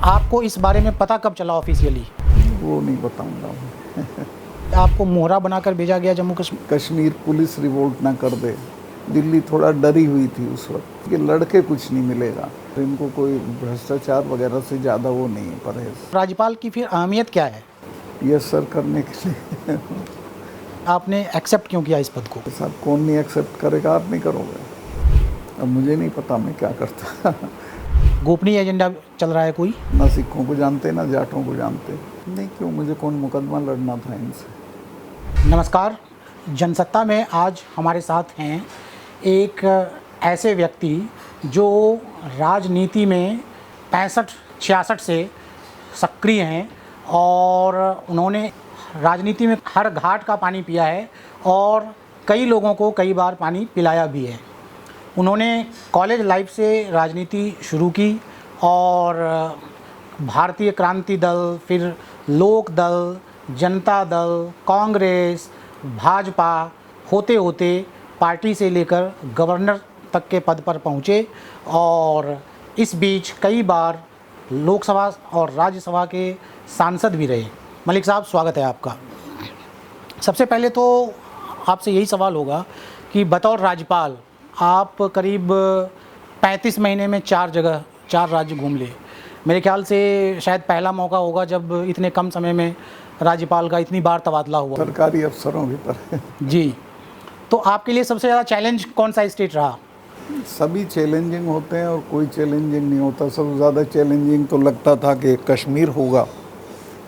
आपको इस बारे में पता कब चला ऑफिशियली? वो नहीं बताऊंगा मैं। आपको मोहरा बनाकर भेजा गया जम्मू कश्मीर? कश्मीर पुलिस रिवोल्ट ना कर दे। दिल्ली थोड़ा डरी हुई थी उस वक्त कि लड़के कुछ नहीं मिलेगा, इनको कोई भ्रष्टाचार वगैरह से ज़्यादा वो नहीं है परहेज। राज्यपाल की फिर अहमियत क्या है? यस सर करने के लिए। आपने एक्सेप्ट क्यों किया इस पद को? साहब कौन नहीं एक्सेप्ट करेगा, आप नहीं करोगे। अब मुझे नहीं पता मैं क्या करता। गोपनीय एजेंडा चल रहा है कोई? ना सिखों को जानते ना जाटों को जानते। नहीं क्यों, मुझे कौन मुकदमा लड़ना था इनसे। नमस्कार, जनसत्ता में आज हमारे साथ हैं एक ऐसे व्यक्ति जो राजनीति में 65-66 से सक्रिय हैं और उन्होंने राजनीति में हर घाट का पानी पिया है और कई लोगों को कई बार पानी पिलाया भी है। उन्होंने कॉलेज लाइफ से राजनीति शुरू की और भारतीय क्रांति दल, फिर लोक दल, जनता दल, कांग्रेस, भाजपा होते होते पार्टी से लेकर गवर्नर तक के पद पर पहुँचे और इस बीच कई बार लोकसभा और राज्यसभा के सांसद भी रहे। मलिक साहब, स्वागत है आपका। सबसे पहले तो आपसे यही सवाल होगा कि बतौर राज्यपाल आप करीब 35 महीने में 4 राज्य घूम लिए। मेरे ख्याल से शायद पहला मौका होगा जब इतने कम समय में राज्यपाल का इतनी बार तबादला हुआ। सरकारी अफसरों के पर जी, तो आपके लिए सबसे ज़्यादा चैलेंज कौन सा स्टेट रहा? सभी चैलेंजिंग होते हैं और कोई चैलेंजिंग नहीं होता। सबसे ज़्यादा चैलेंजिंग तो लगता था कि कश्मीर होगा,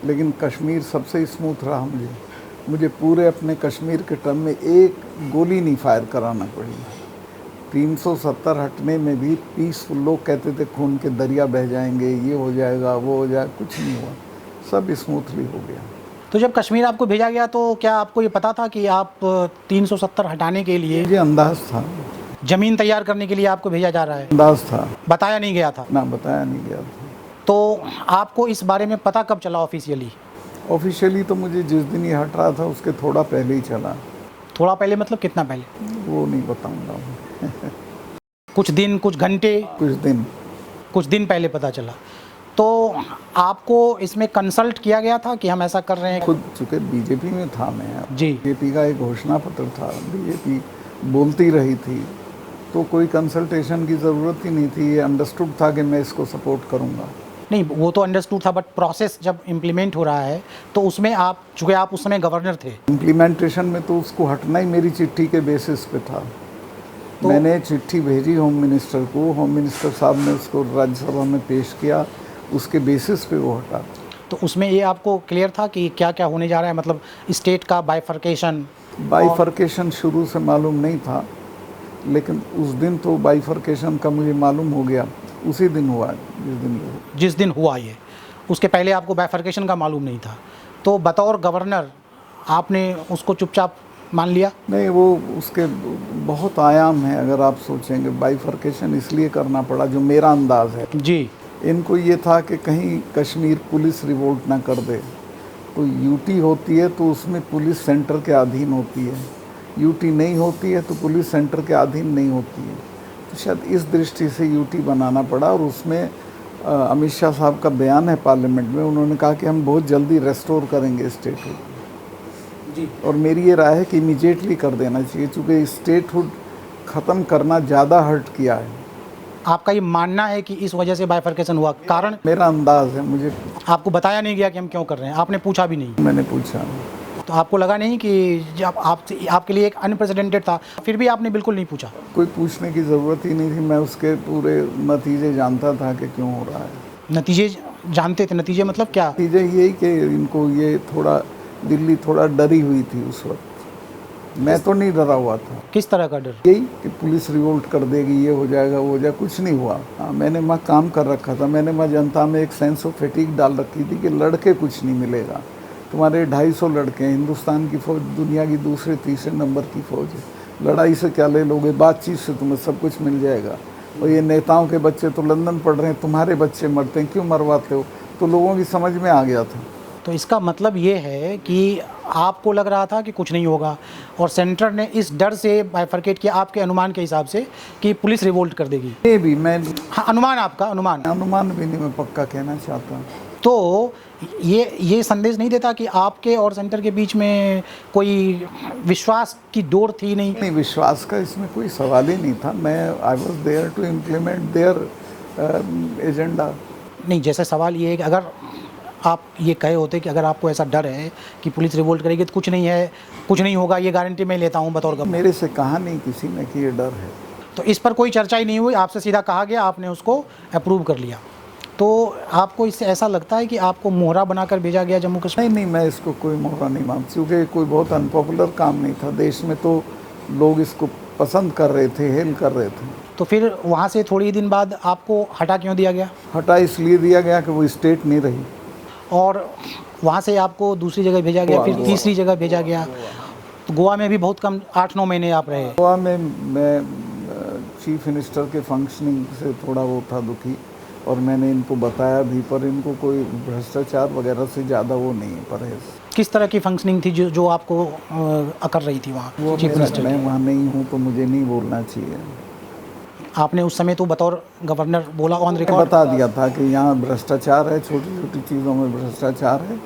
लेकिन कश्मीर सबसे स्मूथ रहा। मुझे पूरे अपने कश्मीर के टर्म में एक गोली नहीं फायर कराना पड़ी। 370 हटने में भी पीसफुल, लोग कहते थे खून के दरिया बह जाएंगे, ये हो जाएगा, वो हो जाएगा, कुछ नहीं हुआ, सब स्मूथली हो गया। तो जब कश्मीर आपको भेजा गया तो क्या आपको ये पता था कि आप 370 हटाने के लिए, मुझे अंदाज़ था, ज़मीन तैयार करने के लिए आपको भेजा जा रहा है? अंदाज़ था, बताया नहीं गया था? ना बताया नहीं गया था। तो आपको इस बारे में पता कब चला ऑफिशियली? ऑफिशियली तो मुझे जिस दिन ये हट रहा था उसके थोड़ा पहले ही चला। थोड़ा पहले मतलब कितना पहले? वो नहीं बताऊंगा। कुछ दिन, कुछ घंटे? कुछ दिन पहले पता चला। तो आपको इसमें कंसल्ट किया गया था कि हम ऐसा कर रहे हैं? खुद चूँकि बीजेपी में था मैं जी, बीजेपी का एक घोषणा पत्र था, बीजेपी बोलती रही थी, तो कोई कंसल्टेशन की ज़रूरत ही नहीं थी। ये अंडरस्टूड था कि मैं इसको सपोर्ट करूँगा। नहीं वो तो अंडरस्टूड था, बट प्रोसेस जब इम्प्लीमेंट हो रहा है तो उसमें आप, चूँकि आप उस समय गवर्नर थे, इम्प्लीमेंटेशन में तो उसको हटना ही मेरी चिट्ठी के बेसिस पे था। तो मैंने चिट्ठी भेजी होम मिनिस्टर को, होम मिनिस्टर साहब ने उसको राज्यसभा में पेश किया, उसके बेसिस पे वो हटा। तो उसमें ये आपको क्लियर था कि क्या क्या होने जा रहा है, मतलब स्टेट का बाइफर्केशन शुरू से मालूम नहीं था, लेकिन उस दिन तो बाइफर्केशन का मुझे मालूम हो गया, उसी दिन हुआ जिस दिन हुआ ये। उसके पहले आपको बाइफर्केशन का मालूम नहीं था, तो बतौर गवर्नर आपने उसको चुपचाप मान लिया? नहीं, वो उसके बहुत आयाम हैं। अगर आप सोचेंगे बाइफर्केशन इसलिए करना पड़ा, जो मेरा अंदाज़ है जी, इनको ये था कि कहीं कश्मीर पुलिस रिवोल्ट ना कर दे। तो यूटी होती है तो उसमें पुलिस सेंटर के अधीन होती है, यूटी नहीं होती है तो पुलिस सेंटर के अधीन नहीं होती है। तो शायद इस दृष्टि से यूटी बनाना पड़ा। और उसमें अमित शाह साहब का बयान है पार्लियामेंट में, उन्होंने कहा कि हम बहुत जल्दी रेस्टोर करेंगे स्टेटहुड जी। और मेरी ये राय है कि इमीडिएटली कर देना चाहिए, चूँकि स्टेटहुड ख़त्म करना ज़्यादा हर्ट किया है। आपका ये मानना है कि इस वजह से बाइफर्केशन हुआ? कारण मेरा अंदाज़ है, मुझे आपको बताया नहीं गया कि हम क्यों कर रहे हैं? आपने पूछा भी नहीं? मैंने पूछा। तो आपको लगा नहीं कि जब आपके लिए एक अनप्रेसिडेंटेड था, फिर भी आपने बिल्कुल नहीं पूछा? कोई पूछने की ज़रूरत ही नहीं थी, मैं उसके पूरे नतीजे जानता था कि क्यों हो रहा है। नतीजे जानते थे? नतीजे मतलब क्या? नतीजे यही कि इनको ये थोड़ा, दिल्ली थोड़ा डरी हुई थी उस वक्त। मैं तो नहीं डरा हुआ था। किस तरह का डर? यही कि पुलिस रिवोल्ट कर देगी, ये हो जाएगा, वो हो जाएगा, कुछ नहीं हुआ। हाँ, मैंने वहाँ काम कर रखा था, मैंने वहाँ जनता में एक सेंस ऑफ फैटिग डाल रखी थी कि लड़के कुछ नहीं मिलेगा। तुम्हारे 250 लड़के हैं, हिंदुस्तान की फ़ौज दुनिया की दूसरे तीसरे नंबर की फ़ौज है, लड़ाई से क्या ले लोगे, बातचीत से तुम्हें सब कुछ मिल जाएगा। और ये नेताओं के बच्चे तो लंदन पढ़ रहे हैं, तुम्हारे बच्चे मरते हैं, क्यों मरवाते हो? तो लोगों की समझ में आ गया था। तो इसका मतलब ये है कि आपको लग रहा था कि कुछ नहीं होगा और सेंटर ने इस डर से बाइफरकेट किया आपके अनुमान के हिसाब से कि पुलिस रिवोल्ट कर देगी। ये भी मैं हाँ, अनुमान आपका अनुमान भी नहीं मैं पक्का कहना चाहता। तो ये संदेश नहीं देता कि आपके और सेंटर के बीच में कोई विश्वास की डोर थी नहीं? विश्वास का इसमें कोई सवाल ही नहीं था। मैं I was there to implement their agenda. नहीं, जैसे सवाल ये है कि अगर आप ये कहे होते कि अगर आपको ऐसा डर है कि पुलिस रिवोल्ट करेगी तो कुछ नहीं है, कुछ नहीं होगा, ये गारंटी मैं लेता हूँ बतौर गवर्नर। मेरे से कहा नहीं किसी ने कि ये डर है। तो इस पर कोई चर्चा ही नहीं हुई, आपसे सीधा कहा गया, आपने उसको अप्रूव कर लिया। तो आपको इससे ऐसा लगता है कि आपको मोहरा बनाकर भेजा गया जम्मू कश्मीर? नहीं, मैं इसको कोई मोहरा नहीं मानती, क्योंकि कोई बहुत अनपॉपुलर काम नहीं था। देश में तो लोग इसको पसंद कर रहे थे, हेल कर रहे थे। तो फिर वहाँ से थोड़ी दिन बाद आपको हटा क्यों दिया गया? हटा इसलिए दिया गया कि वो स्टेट नहीं रही। और वहाँ से आपको दूसरी जगह भेजा गया, फिर तीसरी जगह भेजा गया। तो गोवा में भी बहुत कम 8-9 महीने आप रहे। गोवा में मैं चीफ मिनिस्टर के फंक्शनिंग से थोड़ा वो था दुखी, और मैंने इनको बताया भी, पर इनको कोई भ्रष्टाचार वगैरह से ज़्यादा वो नहीं है परहेज। किस तरह की फंक्शनिंग थी जो आपको अकर रही थी वहाँ? वो चीफ मिनिस्टर मैं वहाँ नहीं हूँ तो मुझे नहीं बोलना चाहिए। आपने उस समय तो बतौर गवर्नर बोला ऑन रिकॉर्ड? बता दिया था कि यहाँ भ्रष्टाचार है, छोटी छोटी चीज़ों में भ्रष्टाचार है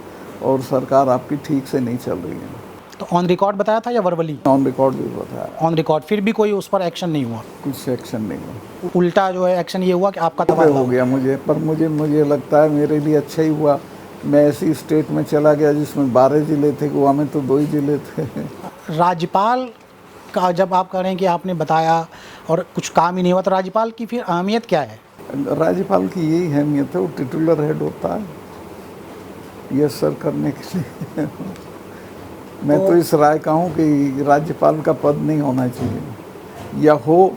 और सरकार आपकी ठीक से नहीं चल रही है। तो ऑन रिकॉर्ड बताया था या वर्बली? ऑन रिकॉर्ड भी बताया। On record. फिर भी कोई उस पर एक्शन नहीं हुआ? कुछ एक्शन नहीं हुआ। उल्टा जो है एक्शन ये हुआ कि आपका तबाह तबादला हो गया मुझे, पर मुझे लगता है मेरे लिए अच्छा ही हुआ। मैं ऐसी स्टेट में चला गया जिसमें 12 ज़िले थे, गोवा में तो 2 ही ज़िले थे। राज्यपाल का जब आप कह रहे हैं कि आपने बताया और कुछ काम ही नहीं हुआ, तो राज्यपाल की फिर अहमियत क्या है? राज्यपाल की यही अहमियत है, वो टिटुलर हेड होता है यस सर करने के लिए। मैं तो इस राय का हूँ कि राज्यपाल का पद नहीं होना चाहिए, या हो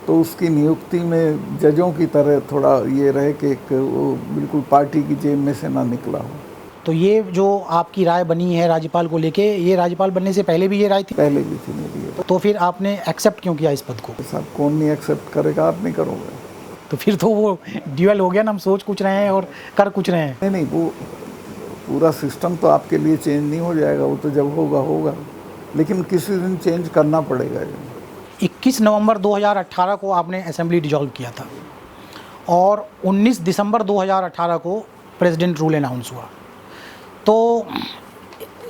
तो उसकी नियुक्ति में जजों की तरह थोड़ा ये रहे कि वो बिल्कुल पार्टी की जेब में से ना निकला हो। तो ये जो आपकी राय बनी है राज्यपाल को लेके, ये राज्यपाल बनने से पहले भी ये राय थी? पहले भी थी मेरी ये। तो फिर आपने एक्सेप्ट क्यों किया इस पद को? साहब कौन नहीं एक्सेप्ट करेगा, आप नहीं करोगे तो फिर तो वो ड्यूअल हो गया ना, हम सोच कुछ रहे हैं और कर कुछ रहे हैं। नहीं, वो पूरा सिस्टम तो आपके लिए चेंज नहीं हो जाएगा, वो तो जब होगा होगा, लेकिन किसी दिन चेंज करना पड़ेगा। 21 नवंबर 2018 को आपने असेंबली डिसॉल्व किया था और 19 दिसंबर 2018 को प्रेसिडेंट रूल अनाउंस हुआ। तो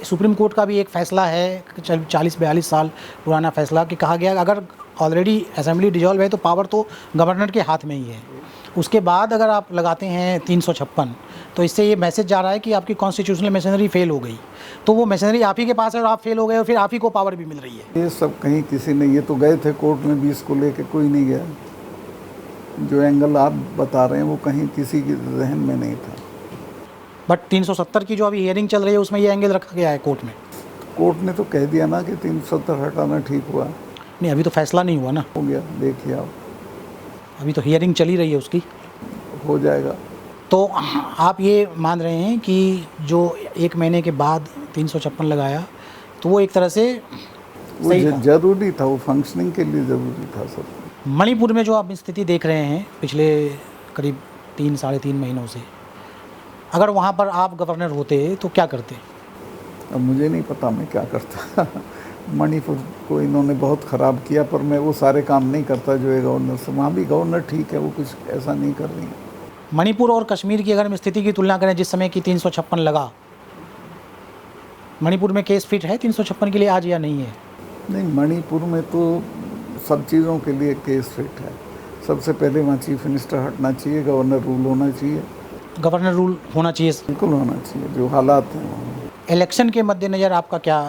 सुप्रीम कोर्ट का भी एक फ़ैसला है, 40-42 साल पुराना फ़ैसला, कि कहा गया अगर ऑलरेडी असेंबली डिसॉल्व है तो पावर तो गवर्नर के हाथ में ही है। उसके बाद अगर आप लगाते हैं 356, तो इससे ये मैसेज जा रहा है कि आपकी कॉन्स्टिट्यूशनल मशीनरी फेल हो गई। तो वो मशीनरी आप ही के पास है और आप फेल हो गए और फिर आप ही को पावर भी मिल रही है। ये सब कहीं किसी ने, ये तो गए थे कोर्ट में 20 को लेके, कोई नहीं गया। जो एंगल आप बता रहे हैं वो कहीं किसी के जहन में नहीं था। बट 370 की जो अभी हियरिंग चल रही है उसमें ये एंगल रखा गया है कोर्ट में। कोर्ट ने तो कह दिया ना कि 370 हटाना ठीक हुआ। नहीं, अभी तो फैसला नहीं हुआ ना। हो गया, देखिए आप, अभी तो हियरिंग चली रही है उसकी। हो जाएगा। तो आप ये मान रहे हैं कि जो 1 महीने के बाद 356 लगाया तो वो एक तरह से वो जरूरी था, वो फंक्शनिंग के लिए ज़रूरी था सब। मणिपुर में जो आप स्थिति देख रहे हैं पिछले करीब 3-3.5 महीनों से, अगर वहाँ पर आप गवर्नर होते तो क्या करते? अब मुझे नहीं पता मैं क्या करता। मणिपुर को इन्होंने बहुत ख़राब किया, पर मैं वो सारे काम नहीं करता जो है गवर्नर से। वहाँ भी गवर्नर ठीक है, वो कुछ ऐसा नहीं कर रही है। मणिपुर और कश्मीर की अगर हम स्थिति की तुलना करें, जिस समय की 356 लगा, मणिपुर में केस फिट है 356 के लिए आज या नहीं है? नहीं, मणिपुर में तो सब चीज़ों के लिए केस फिट है। सबसे पहले वहाँ चीफ मिनिस्टर हटना चाहिए, गवर्नर रूल होना चाहिए। गवर्नर रूल होना चाहिए, बिल्कुल होना चाहिए, जो हालात हैं वहाँ। इलेक्शन के मद्देनज़र आपका क्या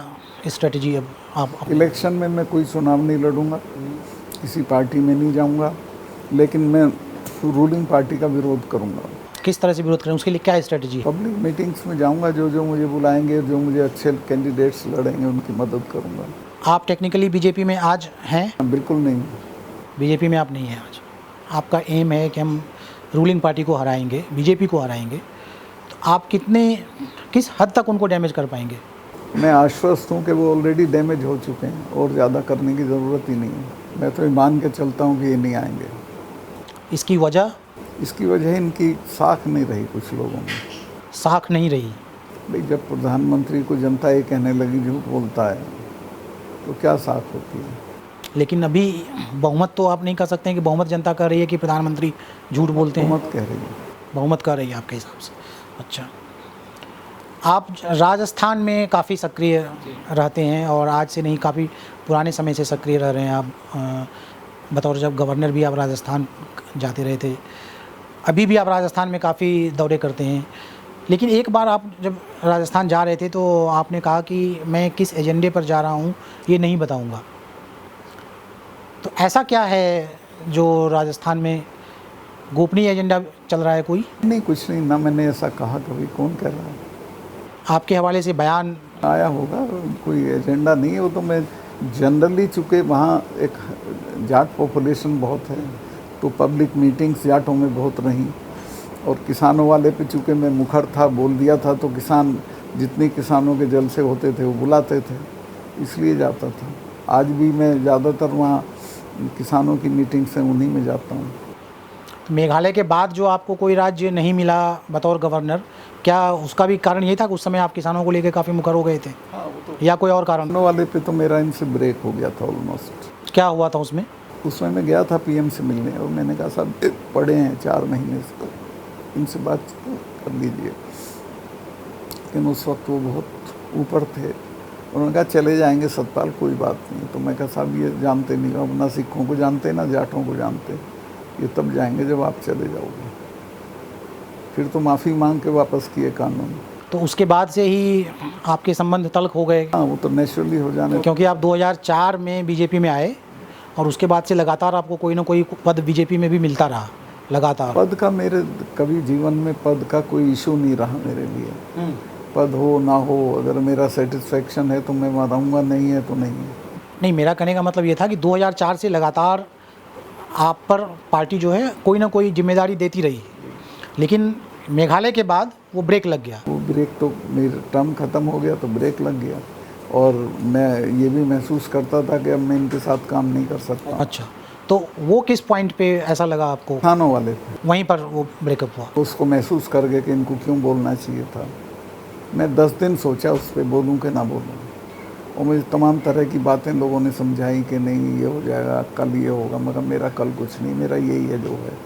स्ट्रेटजी? अब आप इलेक्शन में मैं कोई चुनाव नहीं लड़ूंगा, किसी पार्टी में नहीं जाऊंगा, लेकिन मैं रूलिंग पार्टी का विरोध करूंगा। किस तरह से विरोध करें, उसके लिए क्या स्ट्रेटजी है? पब्लिक मीटिंग्स में जाऊंगा, जो मुझे बुलाएंगे, जो मुझे अच्छे कैंडिडेट्स लड़ेंगे उनकी मदद करूंगा। आप टेक्निकली बीजेपी में आज हैं? बिल्कुल नहीं। बीजेपी में आप नहीं हैं आज। आपका एम है कि हम रूलिंग पार्टी को हराएंगे, बीजेपी को हराएंगे। तो आप किस हद तक उनको डैमेज कर पाएंगे? मैं आश्वस्त हूँ कि वो ऑलरेडी डैमेज हो चुके हैं और ज़्यादा करने की ज़रूरत ही नहीं है। मैं तो मान के चलता हूँ कि ये नहीं आएंगे। इसकी वजह? इसकी वजह इनकी साख नहीं रही कुछ लोगों में। साख नहीं रही? भाई जब प्रधानमंत्री को जनता ये कहने लगी झूठ बोलता है तो क्या साख होती है। लेकिन अभी बहुमत तो आप नहीं कह सकते हैं कि बहुमत जनता कह रही है कि प्रधानमंत्री झूठ बोलते हैं। बहुमत कह रही है। बहुमत कह रही है आपके हिसाब से। अच्छा, आप राजस्थान में काफ़ी सक्रिय रहते हैं और आज से नहीं, काफ़ी पुराने समय से सक्रिय रह रहे हैं आप। बतौर जब गवर्नर भी आप राजस्थान जाते रहे थे, अभी भी आप राजस्थान में काफ़ी दौरे करते हैं। लेकिन एक बार आप जब राजस्थान जा रहे थे तो आपने कहा कि मैं किस एजेंडे पर जा रहा हूँ ये नहीं बताऊँगा। तो ऐसा क्या है जो राजस्थान में गोपनीय एजेंडा चल रहा है कोई? नहीं, कुछ नहीं, ना मैंने ऐसा कहा कभी। कौन कह रहा है? आपके हवाले से बयान आया होगा, कोई एजेंडा नहीं है वो तो। मैं जनरली, चूँकि वहाँ एक जाट पॉपुलेशन बहुत है तो पब्लिक मीटिंग्स जाटों में बहुत रहीं, और किसानों वाले पे चूँकि मैं मुखर था, बोल दिया था, तो किसान जितने किसानों के जलसे होते थे वो बुलाते थे, इसलिए जाता था। आज भी मैं ज़्यादातर वहाँ किसानों की मीटिंग से उन्हीं में जाता हूँ। मेघालय के बाद जो आपको कोई राज्य नहीं मिला बतौर गवर्नर, क्या उसका भी कारण यही था कि उस समय आप किसानों को लेकर काफ़ी मुखर हो गए थे? हाँ, वो तो या कोई और कारण? किसानों वाले पे तो मेरा इनसे ब्रेक हो गया था ऑलमोस्ट। क्या हुआ था उसमें? उसमें मैं गया था पीएम से मिलने और मैंने कहा साहब पढ़े हैं 4 महीने से, इनसे बात कर लीजिए। लेकिन उस वक्त वो बहुत ऊपर थे, उन्होंने कहा चले जाएंगे सतपाल, कोई बात नहीं। तो मैं कहा साहब ये जानते नहीं, अब ना सिखों को जानते ना जाटों को जानते, ये तब जाएंगे जब आप चले जाओगे। फिर तो माफ़ी मांग के वापस किए कानून। तो उसके बाद से ही आपके संबंध तल्ख हो गए? हाँ, वो तो नेचुरली हो जाने। क्योंकि आप 2004 में बीजेपी में आए और उसके बाद से लगातार आपको कोई ना कोई पद बीजेपी में भी मिलता रहा लगातार। पद का मेरे कभी जीवन में पद का कोई इशू नहीं रहा मेरे लिए। पद हो ना हो, अगर मेरा सेटिस्फेक्शन है तो मैं रहूँगा, नहीं है तो नहीं है। नहीं, मेरा कहने का मतलब ये था कि 2004 से लगातार आप पर पार्टी जो है कोई ना कोई जिम्मेदारी देती रही, लेकिन मेघालय के बाद वो ब्रेक लग गया। वो ब्रेक तो मेरा टर्म ख़त्म हो गया तो ब्रेक लग गया, और मैं ये भी महसूस करता था कि अब मैं इनके साथ काम नहीं कर सकता। अच्छा, तो वो किस पॉइंट पे ऐसा लगा आपको? किसानों वाले थे, वहीं पर वो ब्रेकअप हुआ? उसको महसूस कर गए कि इनको क्यों बोलना चाहिए था। मैं 10 दिन सोचा उस पर बोलूँ कि ना बोलूँ, और मुझे तमाम तरह की बातें लोगों ने समझाई कि नहीं ये हो जाएगा, कल ये होगा, मगर मेरा कल कुछ नहीं, मेरा यही है जो है,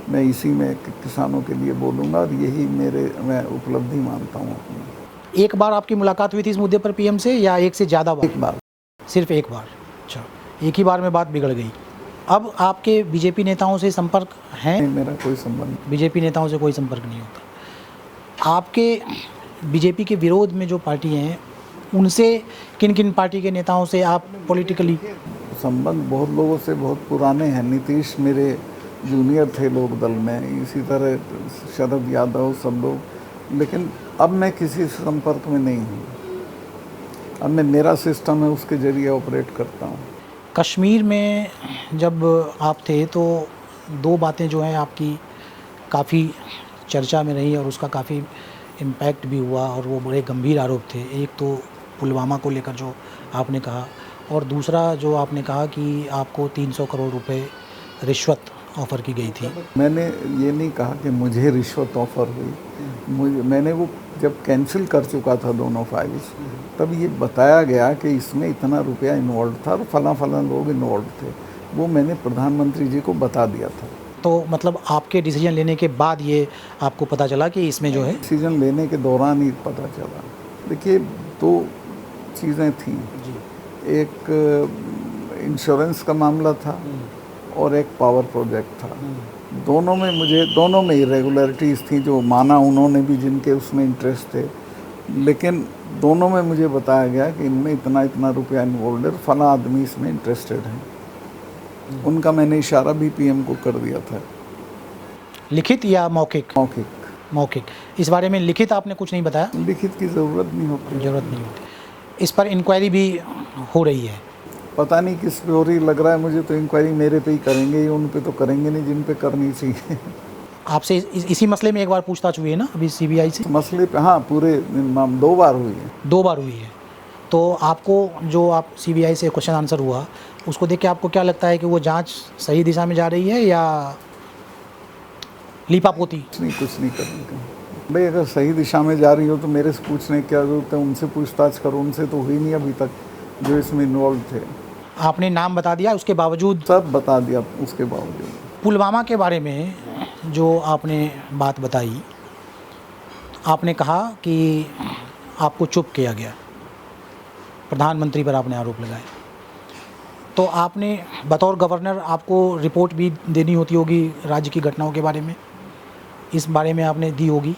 मैं इसी में किसानों के लिए बोलूँगा, और यही मैं उपलब्धि मानता हूँ अपनी। एक बार आपकी मुलाकात हुई थी इस मुद्दे पर पीएम से, या एक से ज़्यादा बार? एक बार। सिर्फ एक बार? अच्छा, एक ही बार में बात बिगड़ गई। अब आपके बीजेपी नेताओं से संपर्क हैं? नहीं, मेरा कोई संबंध। बीजेपी नेताओं से कोई संपर्क नहीं होता। आपके बीजेपी के विरोध में जो पार्टी हैं उनसे, किन किन पार्टी के नेताओं से आप पॉलिटिकली? संबंध बहुत लोगों से बहुत पुराने हैं। नीतीश मेरे जूनियर थे लोक दल में, इसी तरह शरद यादव, सब लोग। लेकिन अब मैं किसी से संपर्क में नहीं हूँ। अब मैं, मेरा सिस्टम है, उसके जरिए ऑपरेट करता हूँ। कश्मीर में जब आप थे तो 2 बातें जो हैं आपकी काफ़ी चर्चा में रही और उसका काफ़ी इम्पैक्ट भी हुआ, और वो बड़े गंभीर आरोप थे। एक तो पुलवामा को लेकर जो आपने कहा, और दूसरा जो आपने कहा कि आपको 300 करोड़ रुपए रिश्वत ऑफ़र की गई थी। मैंने ये नहीं कहा कि मुझे रिश्वत ऑफ़र हुई। मैंने वो जब कैंसिल कर चुका था दोनों फाइल्स, तब ये बताया गया कि इसमें इतना रुपया इन्वॉल्व था और फला लोग इन्वॉल्व थे। वो मैंने प्रधानमंत्री जी को बता दिया था। तो मतलब आपके डिसीजन लेने के बाद ये आपको पता चला कि इसमें जो है? डिसीजन लेने के दौरान ही पता चला। देखिए, 2 चीज़ें थीं। एक इंश्योरेंस का मामला था और एक पावर प्रोजेक्ट था। दोनों में इरेगुलरिटीज़ थी जो माना उन्होंने भी, जिनके उसमें इंटरेस्ट थे। लेकिन दोनों में मुझे बताया गया कि इनमें इतना इतना रुपया इन्वॉल्व है, फला आदमी इसमें इंटरेस्टेड है। उनका मैंने इशारा भी पीएम को कर दिया था। लिखित या मौखिक? मौखिक। मौखिक। इस बारे में लिखित आपने कुछ नहीं बताया? लिखित की ज़रूरत नहीं होती। ज़रूरत नहीं होती। इस पर इंक्वायरी भी हो रही है? पता नहीं किस पे हो रही, लग रहा है मुझे तो इंक्वायरी मेरे पे ही करेंगे, ये उन पे तो करेंगे नहीं जिन पे करनी चाहिए। आपसे इसी मसले में एक बार पूछताछ हुई है ना अभी सीबीआई से? मसले पे हाँ, पूरे 2 बार हुई है। 2 बार हुई है। तो आपको जो आप सीबीआई से क्वेश्चन आंसर हुआ, उसको देख के आपको क्या लगता है कि वो जांच सही दिशा में जा रही है या लीपापोती? कुछ नहीं करने का। भाई अगर सही दिशा में जा रही हो तो मेरे से पूछने की क्या जरूरत है, उनसे पूछताछ करो, उनसे तो हुई नहीं अभी तक जो इसमें इन्वॉल्व थे। आपने नाम बता दिया, उसके बावजूद सब बता दिया उसके बावजूद। पुलवामा के बारे में जो आपने बात बताई, आपने कहा कि आपको चुप किया गया, प्रधानमंत्री पर आपने आरोप लगाए, तो आपने बतौर गवर्नर आपको रिपोर्ट भी देनी होती होगी राज्य की घटनाओं के बारे में, इस बारे में आपने दी होगी?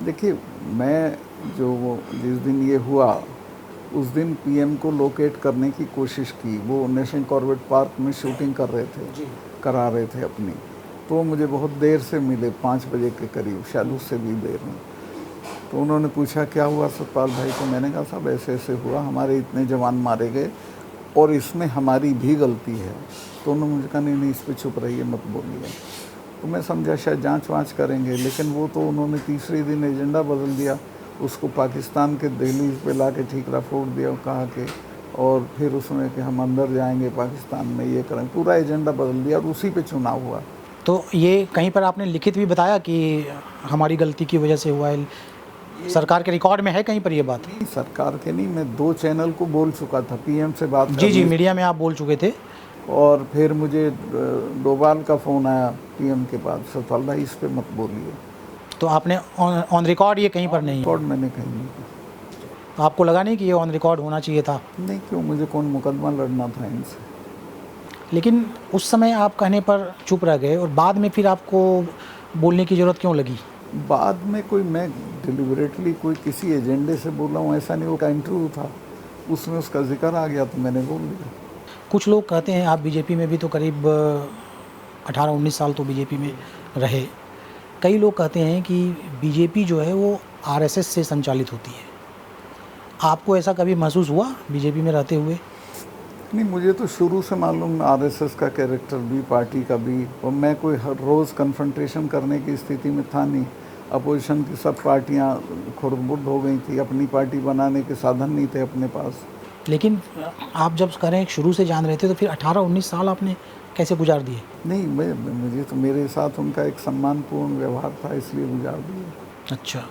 देखिए, मैं जिस दिन ये हुआ उस दिन पीएम को लोकेट करने की कोशिश की। वो नेशनल कॉर्बेट पार्क में शूटिंग करा रहे थे अपनी। तो मुझे बहुत देर से मिले, 5 बजे के करीब, शायद उससे भी देर में। तो उन्होंने पूछा क्या हुआ सतपाल भाई? तो मैंने कहा साहब ऐसे ऐसे हुआ, हमारे इतने जवान मारे गए और इसमें हमारी भी गलती है। तो उन्होंने मुझे कहा नहीं इस पर चुप रहिए, मत बोलिए। तो मैं समझा शायद जांच वाँच करेंगे, लेकिन वो तो उन्होंने तीसरे दिन एजेंडा बदल दिया, उसको पाकिस्तान के दिल्ली पे ला के ठीकरा फोड़ दिया, कहा कि और फिर उसमें कि हम अंदर जाएंगे पाकिस्तान में, ये करेंगे, पूरा एजेंडा बदल दिया और उसी पे चुनाव हुआ। तो ये कहीं पर आपने लिखित भी बताया कि हमारी गलती की वजह से हुआ है? सरकार के रिकॉर्ड में है कहीं पर ये बात? नहीं, सरकार के नहीं, मैं 2 चैनल को बोल चुका था, पीएम से बात जी, मीडिया में आप बोल चुके थे। और फिर मुझे डोभाल का फ़ोन आया पीएम के पास, सतपाल भाई इस पे मत बोलिए। तो आपने ऑन रिकॉर्ड ये कहीं पर नहीं? रिकॉर्ड मैंने कहीं नहीं किया। तो आपको लगा नहीं कि ये ऑन रिकॉर्ड होना चाहिए था? नहीं, क्यों, मुझे कौन मुकदमा लड़ना था इनसे। लेकिन उस समय आप कहने पर चुप रह गए और बाद में फिर आपको बोलने की ज़रूरत क्यों लगी? बाद में कोई मैं डिलिबरेटली कोई किसी एजेंडे से बोला हूँ ऐसा नहीं, वो का इंटरव्यू था, उसमें उसका जिक्र आ गया तो मैंने बोल दिया। कुछ लोग कहते हैं, आप बीजेपी में भी तो करीब 18-19 साल तो बीजेपी में रहे, कई लोग कहते हैं कि बीजेपी जो है वो आरएसएस से संचालित होती है। आपको ऐसा कभी महसूस हुआ बीजेपी में रहते हुए? नहीं, मुझे तो शुरू से मालूम आरएसएस का कैरेक्टर भी, पार्टी का भी, और मैं कोई हर रोज़ कन्फ्रंटेशन करने की स्थिति में था नहीं। अपोजिशन की सब पार्टियां खुरद-बुर्द हो गई थी, अपनी पार्टी बनाने के साधन नहीं थे अपने पास। लेकिन आप जब करें शुरू से जान रहे थे तो फिर 18-19 साल आपने कैसे गुजार दिए? नहीं, मुझे तो मेरे साथ उनका एक सम्मानपूर्ण व्यवहार था, इसलिए गुजार दिए। अच्छा,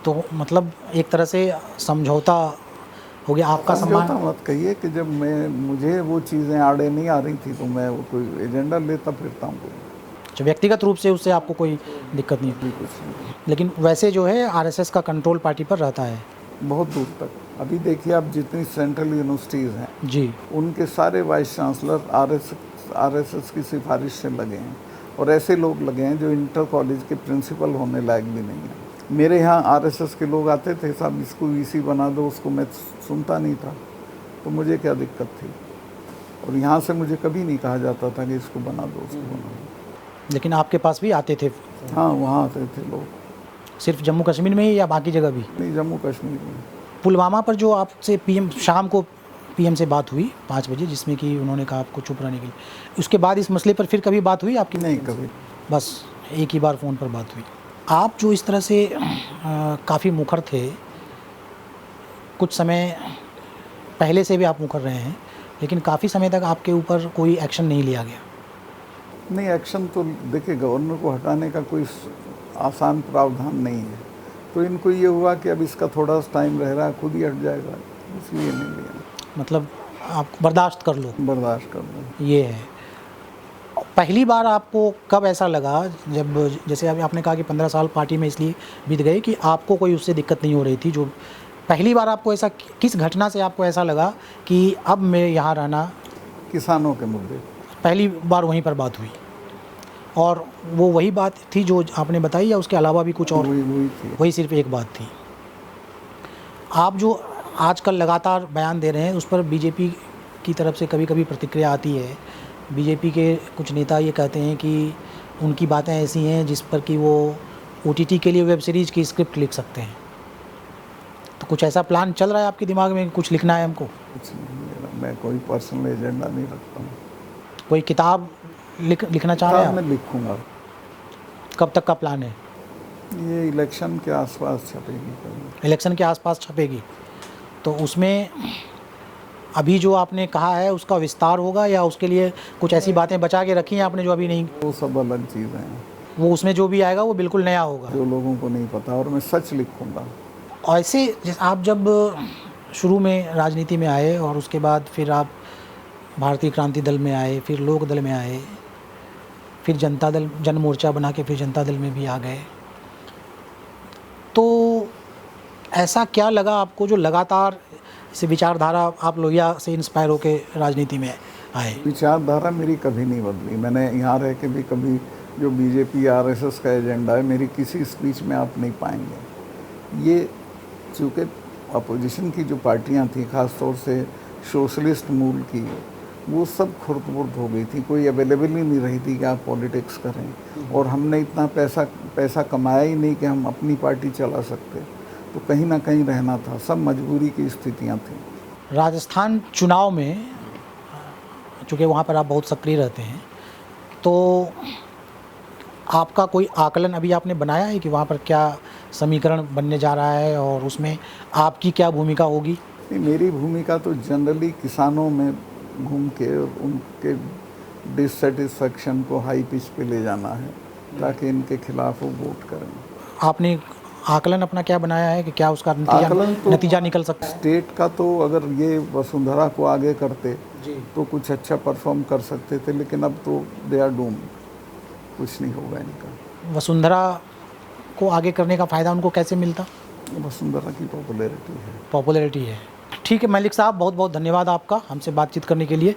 तो मतलब एक तरह से समझौता हो गया आपका सम्मान? समझौता मत कहिए कि जब मुझे वो चीज़ें आड़े नहीं आ रही थी तो मैं वो कोई एजेंडा लेता फिरता हूँ। अच्छा, व्यक्तिगत रूप से उससे आपको कोई दिक्कत नहीं? कुछ नहीं। लेकिन वैसे जो है आरएसएस का कंट्रोल पार्टी पर रहता है बहुत दूर तक। अभी देखिए आप जितनी सेंट्रल यूनिवर्सिटीज़ हैं जी, उनके सारे वाइस चांसलर आरएसएस की सिफारिश से लगे हैं, और ऐसे लोग लगे हैं जो इंटर कॉलेज के प्रिंसिपल होने लायक भी नहीं हैं। मेरे यहाँ आरएसएस के लोग आते थे, साहब इसको वीसी बना दो, उसको मैं सुनता नहीं था, तो मुझे क्या दिक्कत थी। और यहाँ से मुझे कभी नहीं कहा जाता था कि इसको बना दो, उसको बना दो। लेकिन आपके पास भी आते थे? हाँ, वहाँ आते थे लोग। सिर्फ जम्मू कश्मीर में ही या बाकी जगह भी? नहीं, जम्मू कश्मीर में। पुलवामा पर जो आपसे पीएम शाम को पीएम से बात हुई 5 बजे, जिसमें कि उन्होंने कहा आपको चुप रहने के लिए, उसके बाद इस मसले पर फिर कभी बात हुई आपकी? नहीं, कभी। बस एक ही बार फ़ोन पर बात हुई। आप जो इस तरह से काफ़ी मुखर थे, कुछ समय पहले से भी आप मुखर रहे हैं, लेकिन काफ़ी समय तक आपके ऊपर कोई एक्शन नहीं लिया गया। नहीं, एक्शन तो देखिए गवर्नर को हटाने का कोई आसान प्रावधान नहीं है, तो इनको ये हुआ कि अब इसका थोड़ा सा टाइम रह रहा है, खुद ही हट जाएगा, इसलिए नहीं लिया। मतलब आप बर्दाश्त कर लो, बर्दाश्त कर लो। ये है। पहली बार आपको कब ऐसा लगा, जब जैसे अभी आपने कहा कि 15 साल पार्टी में इसलिए बीत गए कि आपको कोई उससे दिक्कत नहीं हो रही थी, जो पहली बार आपको ऐसा किस घटना से आपको ऐसा लगा कि अब मैं यहाँ रहना? किसानों के मुद्दे पहली बार वहीं पर बात हुई, और वो वही बात थी जो आपने बताई या उसके अलावा भी कुछ और? वही थी। वही सिर्फ एक बात थी। आप जो आजकल लगातार बयान दे रहे हैं उस पर बीजेपी की तरफ से कभी कभी प्रतिक्रिया आती है। बीजेपी के कुछ नेता ये कहते हैं कि उनकी बातें ऐसी हैं जिस पर कि वो OTT के लिए वेब सीरीज़ की स्क्रिप्ट लिख सकते हैं। तो कुछ ऐसा प्लान चल रहा है आपके दिमाग में, कुछ लिखना है हमको? कुछ नहीं मेरा, मैं कोई पर्सनल एजेंडा नहीं रखता हूँ। कोई किताब लिखना चाह रहे हैं मैं लिखूँगा। कब तक का प्लान है? ये इलेक्शन के आसपास छपेगी कभी। इलेक्शन के आसपास छपेगी, तो उसमें अभी जो आपने कहा है उसका विस्तार होगा या उसके लिए कुछ ऐसी बातें बचा के रखी हैं आपने जो अभी नहीं? वो सब अलग चीज़ें हैं। वो उसमें जो भी आएगा वो बिल्कुल नया होगा। जो लोगों को नहीं पता, और मैं सच लिखूंगा। ऐसे जैसे आप जब शुरू में राजनीति में आए और उसके बाद फिर आप भारतीय क्रांति दल में आए, फिर लोक दल में आए, फिर जनता दल, जन मोर्चा बना के फिर जनता दल में भी आ गए, तो ऐसा क्या लगा आपको जो लगातार इसे विचारधारा आप लोहिया से इंस्पायर होके राजनीति में आए? विचारधारा मेरी कभी नहीं बदली। मैंने यहाँ रह के भी कभी जो बीजेपी आरएसएस का एजेंडा है मेरी किसी स्पीच में आप नहीं पाएंगे। ये चूँकि अपोजिशन की जो पार्टियाँ थी, ख़ास तौर से सोशलिस्ट मूल की, वो सब खुर्द-बुर्द हो गई थी। कोई अवेलेबल ही नहीं रही थी कि आप पॉलिटिक्स करें, और हमने इतना पैसा कमाया ही नहीं कि हम अपनी पार्टी चला सकते, तो कहीं ना कहीं रहना था। सब मजबूरी की स्थितियाँ थी। राजस्थान चुनाव में चूँकि वहाँ पर आप बहुत सक्रिय रहते हैं, तो आपका कोई आकलन अभी आपने बनाया है कि वहाँ पर क्या समीकरण बनने जा रहा है और उसमें आपकी क्या भूमिका होगी? नहीं, मेरी भूमिका तो जनरली किसानों में घूम के और उनके डिससेटिस्फैक्शन को हाई पिच पे ले जाना है, ताकि इनके खिलाफ वो वोट करें। आपने आकलन अपना क्या बनाया है कि क्या उसका नतीजा निकल सकता है? स्टेट का तो अगर ये वसुंधरा को आगे करते जी। तो कुछ अच्छा परफॉर्म कर सकते थे, लेकिन अब तो दे आर डूम, कुछ नहीं होगा इनका। वसुंधरा को आगे करने का फ़ायदा उनको कैसे मिलता? वसुंधरा की पॉपुलैरिटी है। पॉपुलैरिटी है। ठीक है मलिक साहब, बहुत बहुत धन्यवाद आपका हमसे बातचीत करने के लिए।